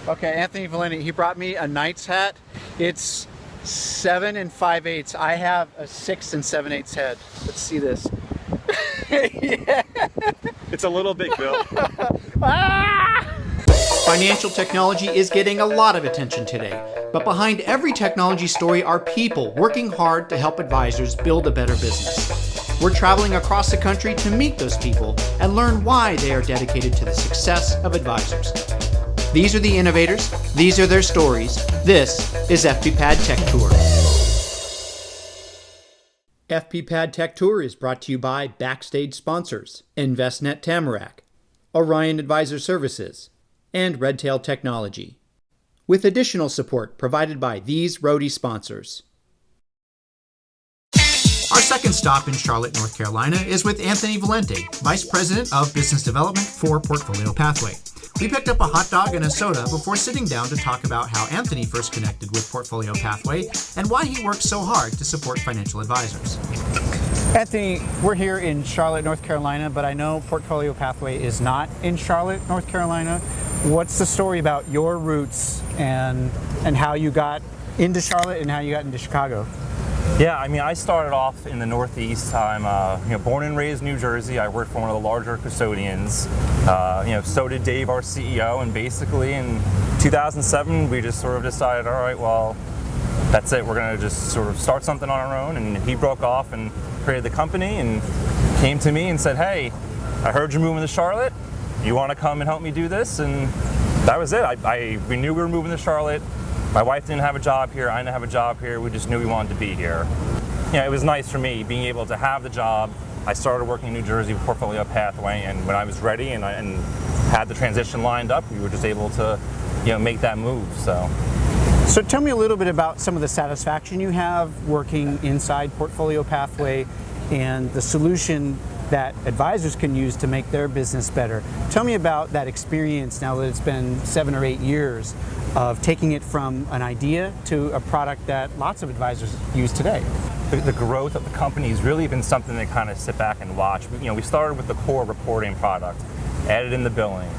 Okay, Anthony Valente, he brought me a Knight's hat. It's 7 5/8. I have a 6 7/8 head. Let's see this. Yeah. It's a little big, Bill. Financial technology is getting a lot of attention today, but behind every technology story are people working hard to help advisors build a better business. We're traveling across the country to meet those people and learn why they are dedicated to the success of advisors. These are the innovators, these are their stories. This is FPPad Tech Tour. FPPad Tech Tour is brought to you by backstage sponsors, InvestNet Tamarack, Orion Advisor Services, and Redtail Technology, with additional support provided by these roadie sponsors. Our second stop in Charlotte, North Carolina is with Anthony Valente, Vice President of Business Development for Portfolio Pathway. We picked up a hot dog and a soda before sitting down to talk about how Anthony first connected with Portfolio Pathway and why he works so hard to support financial advisors. Anthony, we're here in Charlotte, North Carolina, but I know Portfolio Pathway is not in Charlotte, North Carolina. What's the story about your roots and how you got into Charlotte and how you got into Chicago? Yeah, I mean, I started off in the Northeast. I'm born and raised in New Jersey. I worked for one of the larger custodians. So did Dave, our CEO, and basically in 2007, we just sort of decided, all right, well, that's it. We're going to just sort of start something on our own. And he broke off and created the company and came to me and said, hey, I heard you're moving to Charlotte. You want to come and help me do this? And that was it. We knew we were moving to Charlotte. My wife didn't have a job here. I didn't have a job here. We just knew we wanted to be here. It was nice for me being able to have the job. I started working in New Jersey with Portfolio Pathway, and when I was ready and had the transition lined up, we were just able to make that move. So tell me a little bit about some of the satisfaction you have working inside Portfolio Pathway and the solution that advisors can use to make their business better. Tell me about that experience now that it's been 7 or 8 years of taking it from an idea to a product that lots of advisors use today. The growth of the company has really been something to kind of sit back and watch. We started with the core reporting product, added in the billing.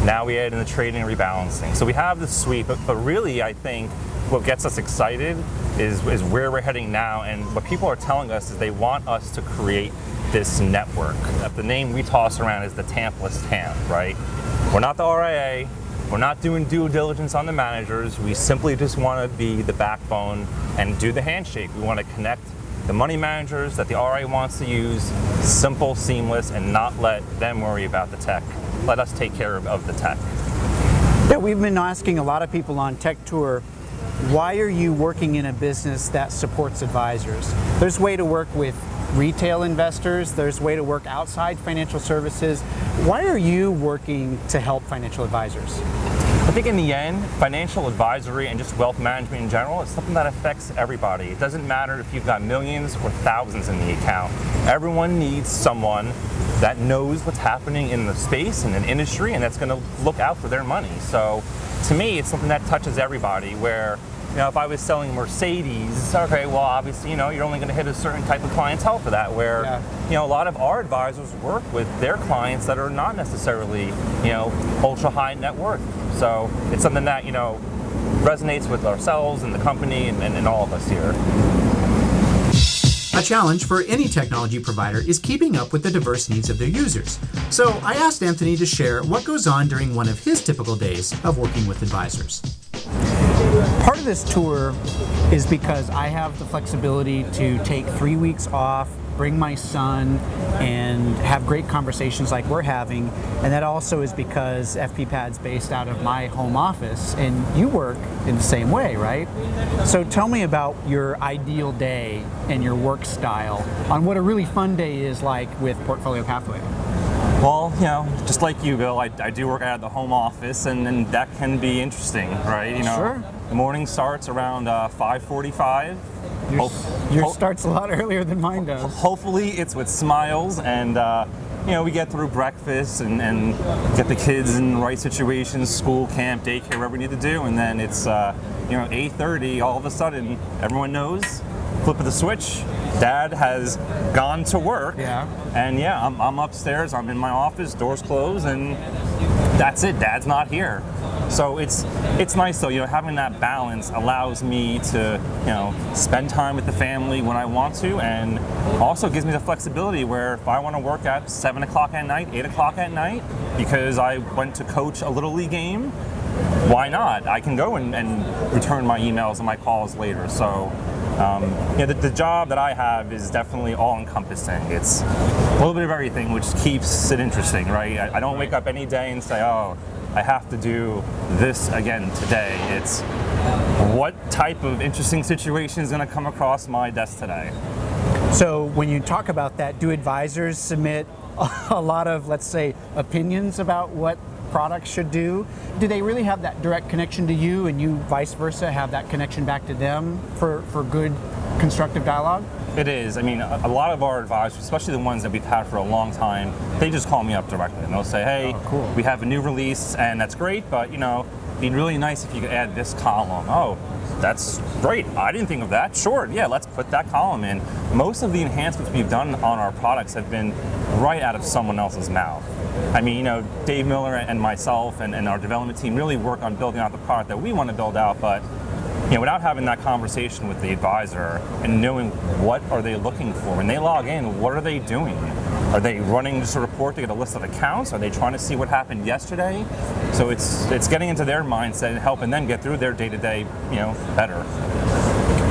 Now we add in the trading and rebalancing. So we have the suite, but really I think what gets us excited is where we're heading now, and what people are telling us is they want us to create this network. The name we toss around is the TAMP-less TAMP, right? We're not the RIA, we're not doing due diligence on the managers, we simply just want to be the backbone and do the handshake. We want to connect the money managers that the RIA wants to use, simple, seamless, and not let them worry about the tech. Let us take care of the tech. Yeah, we've been asking a lot of people on Tech Tour, why are you working in a business that supports advisors? There's a way to work with retail investors, there's a way to work outside financial services. Why are you working to help financial advisors? I think in the end, financial advisory and just wealth management in general is something that affects everybody. It doesn't matter if you've got millions or thousands in the account. Everyone needs someone that knows what's happening in the space and in industry and that's going to look out for their money. So to me, it's something that touches everybody where if I was selling Mercedes, okay, well, obviously, you're only going to hit a certain type of clientele for that, where, a lot of our advisors work with their clients that are not necessarily, ultra high net worth. So it's something that, resonates with ourselves and the company and all of us here. A challenge for any technology provider is keeping up with the diverse needs of their users. So I asked Anthony to share what goes on during one of his typical days of working with advisors. Part of this tour is because I have the flexibility to take 3 weeks off, bring my son, and have great conversations like we're having. And that also is because FPPad's based out of my home office, and you work in the same way, right? So tell me about your ideal day and your work style on what a really fun day is like with Portfolio Pathway. Well, just like you, Bill, I do work out of the home office, and that can be interesting, right? Sure. The morning starts around 5:45. Yours starts a lot earlier than mine does. Hopefully it's with smiles, and we get through breakfast and get the kids in the right situations, school, camp, daycare, whatever we need to do, and then it's 8:30. All of a sudden, everyone knows. Flip of the switch. Dad has gone to work. Yeah. And I'm upstairs. I'm in my office. Doors closed, and that's it. Dad's not here. So it's nice though, having that balance allows me to, spend time with the family when I want to, and also gives me the flexibility where if I want to work at 7 o'clock at night, 8 o'clock at night, because I went to coach a Little League game, why not? I can go and return my emails and my calls later. So the job that I have is definitely all-encompassing. It's a little bit of everything, which keeps it interesting, right? I don't wake up any day and say, oh, I have to do this again today. It's what type of interesting situation is going to come across my desk today. So when you talk about that, do advisors submit a lot of, let's say, opinions about what products should do? Do they really have that direct connection to you, and you vice versa have that connection back to them for good constructive dialogue? It is. I mean, a lot of our advisors, especially the ones that we've had for a long time, they just call me up directly and they'll say, hey, cool. We have a new release and that's great, but it'd be really nice if you could add this column. Oh, that's great. I didn't think of that. Sure, yeah, let's put that column in. Most of the enhancements we've done on our products have been right out of someone else's mouth. I mean, Dave Miller and myself and our development team really work on building out the product that we want to build out, but without having that conversation with the advisor and knowing what are they looking for when they log in, what are they doing? Are they running just a report to get a list of accounts? Are they trying to see what happened yesterday? So it's getting into their mindset and helping them get through their day-to-day, better.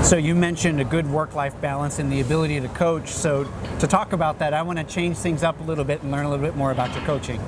So you mentioned a good work-life balance and the ability to coach. So to talk about that, I want to change things up a little bit and learn a little bit more about your coaching.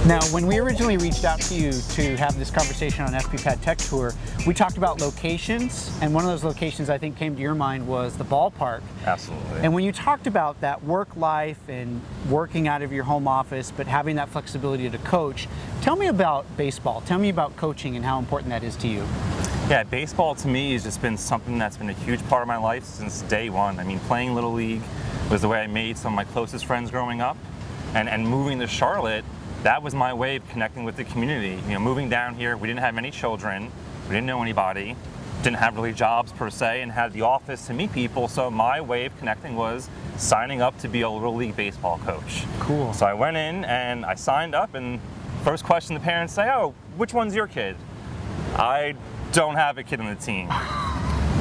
Now, when we originally reached out to you to have this conversation on FPPad Tech Tour, we talked about locations, and one of those locations I think came to your mind was the ballpark. Absolutely. And when you talked about that work life and working out of your home office, but having that flexibility to coach, tell me about baseball. Tell me about coaching and how important that is to you. Yeah, baseball to me has just been something that's been a huge part of my life since day one. I mean, playing Little League was the way I made some of my closest friends growing up, and moving to Charlotte, that was my way of connecting with the community. Moving down here, we didn't have many children, we didn't know anybody, didn't have really jobs per se, and had the office to meet people, so my way of connecting was signing up to be a Little League baseball coach. Cool. So I went in and I signed up, and first question the parents say, oh, which one's your kid? I don't have a kid on the team.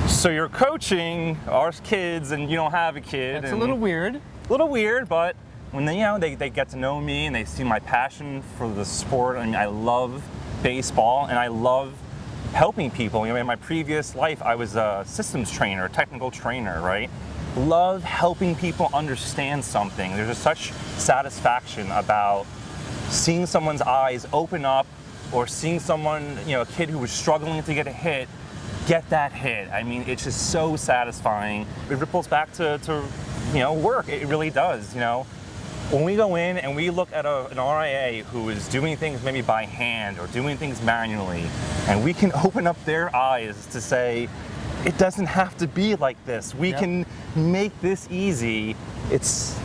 So you're coaching our kids and you don't have a kid. That's a little weird. A little weird, but when they get to know me and they see my passion for the sport, and I love baseball and I love helping people. In my previous life, I was a systems trainer, a technical trainer, right? Love helping people understand something. There's just such satisfaction about seeing someone's eyes open up, or seeing someone, a kid who was struggling to get a hit, get that hit. I mean, it's just so satisfying. It ripples back to work. It really does, When we go in and we look at an RIA who is doing things maybe by hand or doing things manually, and we can open up their eyes to say, it doesn't have to be like this. We can make this easy. It's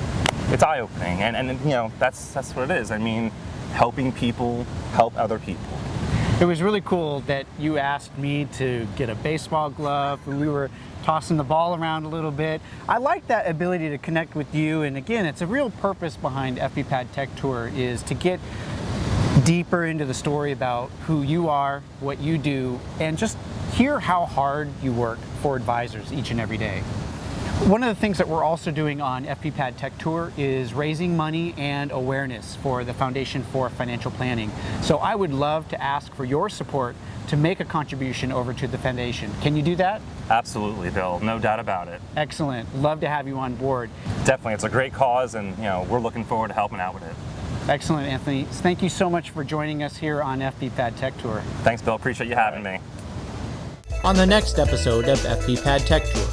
eye-opening, and that's what it is. I mean, helping people help other people. It was really cool that you asked me to get a baseball glove. We were tossing the ball around a little bit. I like that ability to connect with you, and again, it's a real purpose behind FPPad Tech Tour is to get deeper into the story about who you are, what you do, and just hear how hard you work for advisors each and every day. One of the things that we're also doing on FPPad Tech Tour is raising money and awareness for the Foundation for Financial Planning. So I would love to ask for your support to make a contribution over to the foundation. Can you do that? Absolutely, Bill. No doubt about it. Excellent. Love to have you on board. Definitely. It's a great cause, and we're looking forward to helping out with it. Excellent, Anthony. Thank you so much for joining us here on FPPad Tech Tour. Thanks, Bill. Appreciate you having me. On the next episode of FPPad Tech Tour,